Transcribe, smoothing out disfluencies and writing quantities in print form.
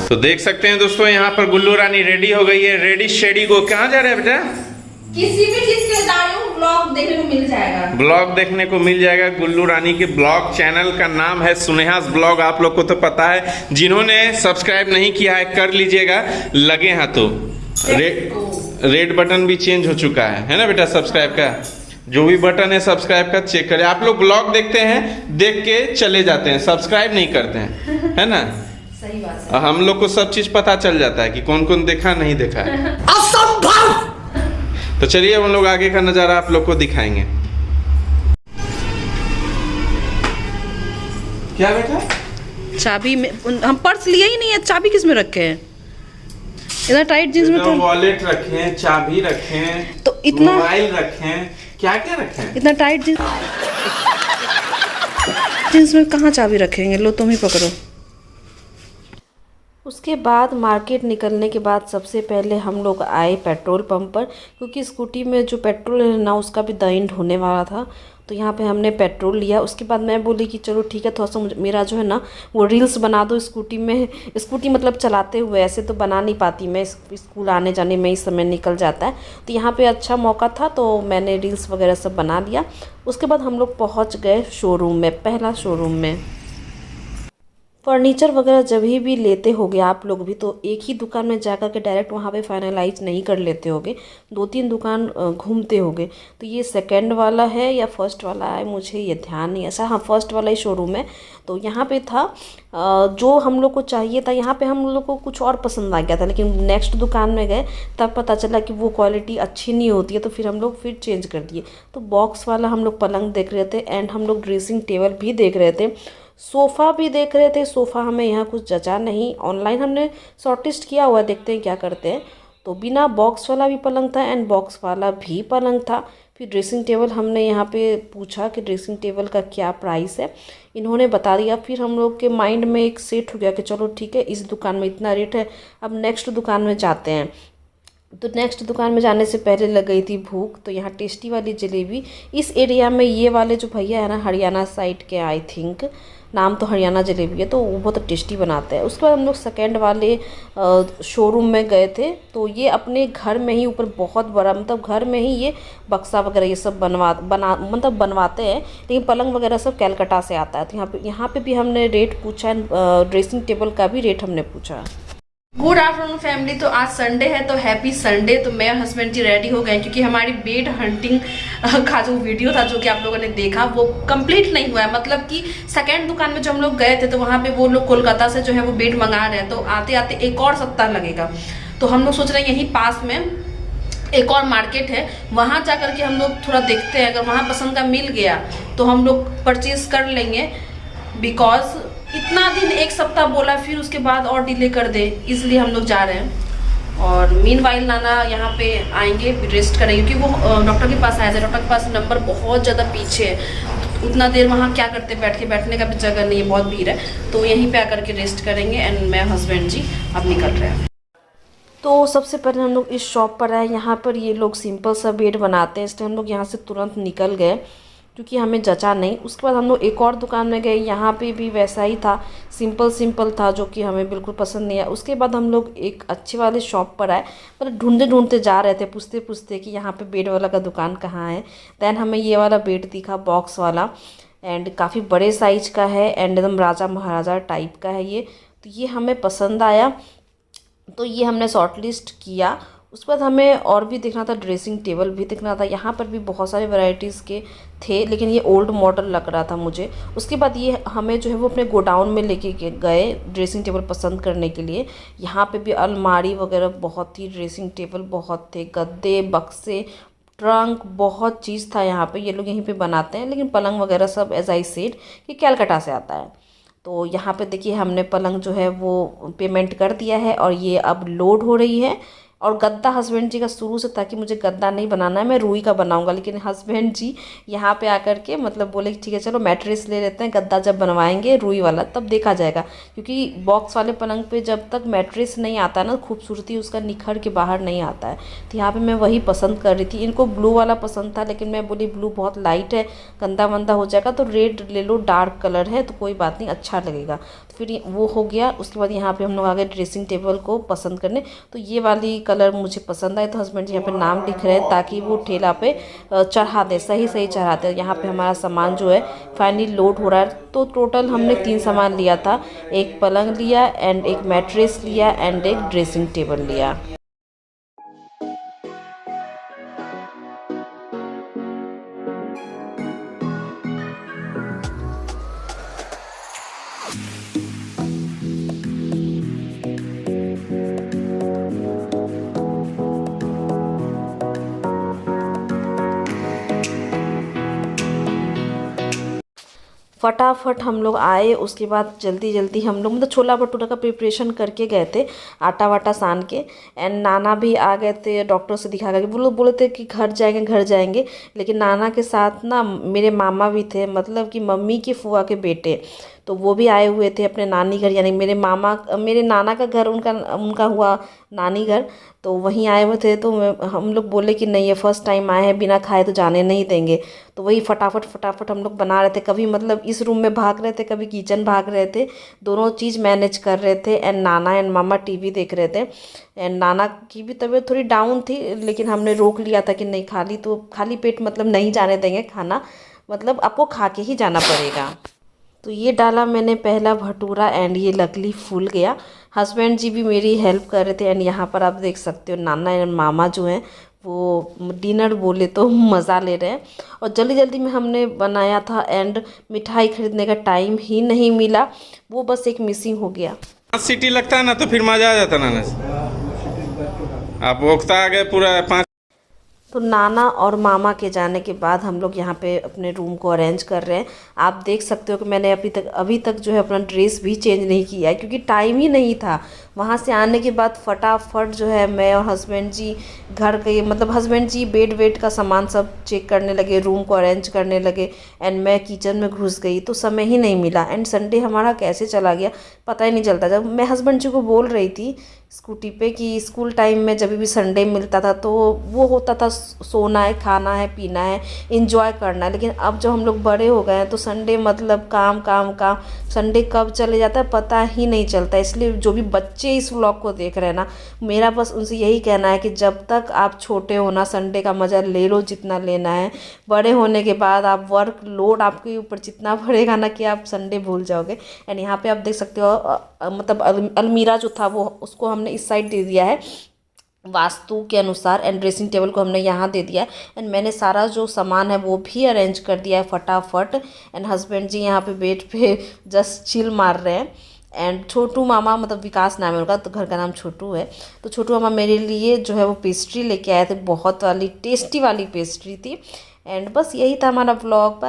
तो देख सकते हैं दोस्तों, यहाँ पर गुल्लू रानी रेडी हो गई है। रेडी शेडी को कहाँ जा रहे हैं बेटा? किसी भी चीज के जा रही हूँ, ब्लॉग देखने को मिल जाएगा। ब्लॉग देखने को मिल जाएगा। गुल्लू रानी के ब्लॉग चैनल का नाम है सुनेहास ब्लॉग। आप लोग को तो पता है, जिन्होंने सब्सक्राइब नहीं किया है कर लीजिएगा, लगे हाथों। रेड बटन भी चेंज हो चुका है ना बेटा? सब्सक्राइब का जो भी बटन है सब्सक्राइब का चेक करें। आप लोग ब्लॉग देखते हैं, देख के चले जाते हैं, सब्सक्राइब नहीं करते हैं, है ना? सही बात है। हम लोग को सब चीज पता चल जाता है कि कौन कौन देखा नहीं देखा है। असंभव। तो चलिए हम लोग आगे का नजारा आप लोग को दिखाएंगे। क्या बेटा? चाबी में हम पर्स लिए ही नहीं है, चाबी किस में रखे हैं? इधर टाइट जींस में तो वॉलेट रखे हैं, चाबी रखे हैं, तो इतना मोबाइल रखे हैं, क्या क्या रखे हैं? इतना टाइट जींस में कहाँ चाबी रखेंगे? लो तुम ही पकड़ो। उसके बाद मार्केट निकलने के बाद सबसे पहले हम लोग आए पेट्रोल पंप पर, क्योंकि स्कूटी में जो पेट्रोल है ना उसका भी द होने वाला था। तो यहाँ पे हमने पेट्रोल लिया। उसके बाद मैं बोली कि चलो ठीक है, थोड़ा सा मेरा जो है ना वो रील्स बना दो स्कूटी में। स्कूटी मतलब चलाते हुए, ऐसे तो बना नहीं पाती मैं, स्कूल आने जाने में ही समय निकल जाता है। तो यहाँ पे अच्छा मौका था तो मैंने रील्स वगैरह सब बना लिया। उसके बाद हम लोग पहुँच गए शोरूम में, पहला शोरूम में। फर्नीचर वगैरह जब भी लेते होगे आप लोग भी, तो एक ही दुकान में जाकर के डायरेक्ट वहाँ पे फाइनलाइज नहीं कर लेते होगे, 2-3 दुकान घूमते होगे। तो ये सेकंड वाला है या फर्स्ट वाला है, मुझे ये ध्यान नहीं। ऐसा हाँ, फर्स्ट वाला ही शोरूम है। तो यहाँ पे था जो हम लोग को चाहिए था। यहाँ पे हम लोग को कुछ और पसंद आ गया था, लेकिन नेक्स्ट दुकान में गए तब पता चला कि वो क्वालिटी अच्छी नहीं होती है। तो फिर हम लोग फिर चेंज कर दिए। तो बॉक्स वाला हम लोग पलंग देख रहे थे, एंड हम लोग ड्रेसिंग टेबल भी देख रहे थे, सोफ़ा भी देख रहे थे। सोफ़ा हमें यहाँ कुछ जचा नहीं, ऑनलाइन हमने शॉर्टलिस्ट किया हुआ, देखते हैं क्या करते हैं। तो बिना बॉक्स वाला भी पलंग था एंड बॉक्स वाला भी पलंग था। फिर ड्रेसिंग टेबल हमने यहाँ पे पूछा कि ड्रेसिंग टेबल का क्या प्राइस है, इन्होंने बता दिया। फिर हम लोग के माइंड में एक सेट हो गया कि चलो ठीक है, इस दुकान में इतना रेट है, अब नेक्स्ट दुकान में जाते हैं। तो नेक्स्ट दुकान में जाने से पहले लग गई थी भूख। तो यहाँ टेस्टी वाली जलेबी, इस एरिया में ये वाले जो भैया है ना, हरियाणा साइड के, आई थिंक नाम तो हरियाणा जलेबी है, तो वो बहुत टेस्टी बनाते हैं। उसके बाद हम लोग सेकेंड वाले शोरूम में गए थे। तो ये अपने घर में ही ऊपर बहुत बड़ा, मतलब घर में ही ये बक्सा वगैरह ये सब बनवाते हैं, लेकिन पलंग वगैरह सब कैलकाटा से आता है। तो यहाँ पे भी हमने रेट पूछा, ड्रेसिंग टेबल का भी रेट हमने पूछा। Good afternoon family. तो आज संडे है, तो हैप्पी संडे। तो मैं और हस्बैंड जी रेडी हो गए, क्योंकि हमारी बेड हंटिंग का जो वीडियो था जो कि आप लोगों ने देखा वो कंप्लीट नहीं हुआ है। मतलब कि सेकंड दुकान में जो हम लोग गए थे, तो वहाँ पे वो लोग कोलकाता से जो है वो बेड मंगा रहे हैं। तो आते आते एक और सप्ताह लगेगा। तो हम लोग सोच रहे हैं यहीं पास में एक और मार्केट है, वहाँ जा कर के हम लोग थोड़ा देखते हैं। अगर वहाँ पसंद का मिल गया तो हम लोग परचेज कर लेंगे, बिकॉज इतना दिन एक सप्ताह बोला, फिर उसके बाद और डिले कर दे, इसलिए हम लोग जा रहे हैं। और मीनवाइल नाना यहाँ पे आएंगे, रेस्ट करेंगे, क्योंकि वो डॉक्टर के पास आए थे। डॉक्टर के पास नंबर बहुत ज़्यादा पीछे है, तो उतना देर वहाँ क्या करते, बैठने का भी जगह नहीं है, बहुत भीड़ है। तो यहीं पे आकर के रेस्ट करेंगे। एंड मैं हस्बैंड जी अब निकल रहे हैं। तो सबसे पहले हम लोग इस शॉप पर आए। यहाँ पर ये लोग सिंपल सा बेड बनाते हैं, इसलिए हम लोग यहाँ से तुरंत निकल गए, क्योंकि हमें जचा नहीं। उसके बाद हम लोग एक और दुकान में गए, यहाँ पे भी वैसा ही था, सिंपल था, जो कि हमें बिल्कुल पसंद नहीं आया। उसके बाद हम लोग एक अच्छे वाले शॉप पर आए, मतलब ढूंढते जा रहे थे, पूछते कि यहाँ पे बेड वाला का दुकान कहाँ है। दैन हमें ये वाला बेड दिखा, बॉक्स वाला, एंड काफ़ी बड़े साइज का है, एंड एकदम राजा महाराजा टाइप का है ये। तो ये हमें पसंद आया, तो ये हमने शॉर्ट लिस्ट किया। उसके बाद हमें और भी देखना था, ड्रेसिंग टेबल भी देखना था। यहाँ पर भी बहुत सारे वैरायटीज़ के थे, लेकिन ये ओल्ड मॉडल लग रहा था मुझे। उसके बाद ये हमें जो है वो अपने गोडाउन में लेके गए ड्रेसिंग टेबल पसंद करने के लिए। यहाँ पे भी अलमारी वगैरह बहुत थी, ड्रेसिंग टेबल बहुत थे, गद्दे, बक्से, ट्रंक, बहुत चीज़ था यहाँ पे। ये लोग यहीं पे बनाते हैं, लेकिन पलंग वगैरह सब एज आई सेड कि कैलकाटा से आता है। तो यहाँ पे देखिए हमने पलंग जो है वो पेमेंट कर दिया है, और ये अब लोड हो रही है। और गद्दा हस्बैंड जी का शुरू से था कि मुझे गद्दा नहीं बनाना है, मैं रुई का बनाऊंगा, लेकिन हस्बैंड जी यहाँ पे आकर के मतलब बोले कि ठीक है चलो मैट्रेस ले लेते हैं, गद्दा जब बनवाएंगे रुई वाला तब देखा जाएगा, क्योंकि बॉक्स वाले पलंग पे जब तक मैट्रेस नहीं आता ना खूबसूरती उसका निखर के बाहर नहीं आता है। तो यहाँ पे मैं वही पसंद कर रही थी। इनको ब्लू वाला पसंद था, लेकिन मैं बोली ब्लू बहुत लाइट है, गंदा वंदा हो जाएगा, तो रेड ले लो, डार्क कलर है तो कोई बात नहीं, अच्छा लगेगा। तो फिर वो हो गया। उसके बाद यहाँ पे हम लोग आ गए ड्रेसिंग टेबल को पसंद करने। तो ये वाली कलर मुझे पसंद आए, तो हस्बैंड जी यहाँ पे नाम लिख रहे हैं ताकि वो ठेला पे चढ़ा दे, सही सही चढ़ा दे। यहाँ पे हमारा सामान जो है फाइनली लोड हो रहा है। तो टोटल हमने 3 सामान लिया था, एक पलंग लिया एंड एक मैट्रेस लिया एंड एक ड्रेसिंग टेबल लिया। फटाफट हम लोग आए। उसके बाद जल्दी जल्दी हम लोग मतलब छोला भटूरा का प्रिपरेशन करके गए थे, आटा वाटा सान के। एंड नाना भी आ गए थे डॉक्टर से दिखा करके। वो लोग बोले थे कि घर जाएंगे घर जाएंगे, लेकिन नाना के साथ ना मेरे मामा भी थे, मतलब कि मम्मी की फुआ के बेटे, तो वो भी आए हुए थे अपने नानी घर, यानी मेरे नाना का घर उनका हुआ नानी घर, तो वहीं आए हुए थे। तो हम लोग बोले कि नहीं ये फर्स्ट टाइम आए हैं, बिना खाए तो जाने नहीं देंगे। तो वही फटाफट हम लोग बना रहे थे, कभी मतलब इस रूम में भाग रहे थे, कभी किचन भाग रहे थे, दोनों चीज़ मैनेज कर रहे थे। And Nana and mama TV देख रहे थे। एंड नाना की भी तबीयत थोड़ी डाउन थी, लेकिन हमने रोक लिया था कि नहीं खाली पेट मतलब नहीं जाने देंगे खाना, मतलब आपको खा के ही जाना पड़ेगा। तो ये डाला मैंने पहला भटूरा एंड ये लकली फूल गया। हस्बैंड जी भी मेरी हेल्प कर रहे थे। एंड यहाँ पर आप देख सकते हो नाना एंड मामा जो हैं वो डिनर बोले तो मज़ा ले रहे हैं। और जल्दी जल्दी में हमने बनाया था एंड मिठाई खरीदने का टाइम ही नहीं मिला, वो बस एक मिसिंग हो गया। 5 सीटी लगता है ना तो फिर मज़ा आ जाता नाना से। आप वोकता आ गए पूरा 5। तो नाना और मामा के जाने के बाद हम लोग यहाँ पे अपने रूम को अरेंज कर रहे हैं। आप देख सकते हो कि मैंने अभी तक जो है अपना ड्रेस भी चेंज नहीं किया है, क्योंकि टाइम ही नहीं था। वहाँ से आने के बाद फटाफट जो है मैं और हस्बैंड जी घर गए, मतलब हस्बैंड जी बेड वेड का सामान सब चेक करने लगे, रूम को अरेंज करने लगे एंड मैं किचन में घुस गई, तो समय ही नहीं मिला। एंड संडे हमारा कैसे चला गया पता ही नहीं चलता। जब मैं हस्बैंड जी को बोल रही थी स्कूटी पे कि स्कूल टाइम में जब भी संडे मिलता था तो वो होता था सोना है, खाना है, पीना है, इंजॉय करना है। लेकिन अब जब हम लोग बड़े हो गए हैं तो संडे मतलब काम काम काम, संडे कब चले जाता है पता ही नहीं चलता। इसलिए जो भी बच्चे इस व्लॉग को देख रहे हैं ना, मेरा बस उनसे यही कहना है कि जब तक आप छोटे हो ना संडे का मज़ा ले लो जितना लेना है। बड़े होने के बाद आप वर्क लोड आपके ऊपर जितना बढ़ेगा ना कि आप संडे भूल जाओगे। एंड यहाँ पे आप देख सकते हो मतलब अलमीरा जो था वो उसको हमने इस साइड दे दिया है वास्तु के अनुसार, एंड ड्रेसिंग टेबल को हमने यहाँ दे दिया है। एंड मैंने सारा जो सामान है वो भी अरेंज कर दिया है फटाफट। एंड हस्बैंड जी यहाँ पे बेड पे जस्ट चिल मार रहे हैं। एंड छोटू मामा, मतलब विकास नाम है उनका, तो घर का नाम छोटू है, तो छोटू मामा मेरे लिए जो है वो पेस्ट्री लेके आए थे, बहुत वाली टेस्टी वाली पेस्ट्री थी। एंड बस यही था हमारा व्लॉग।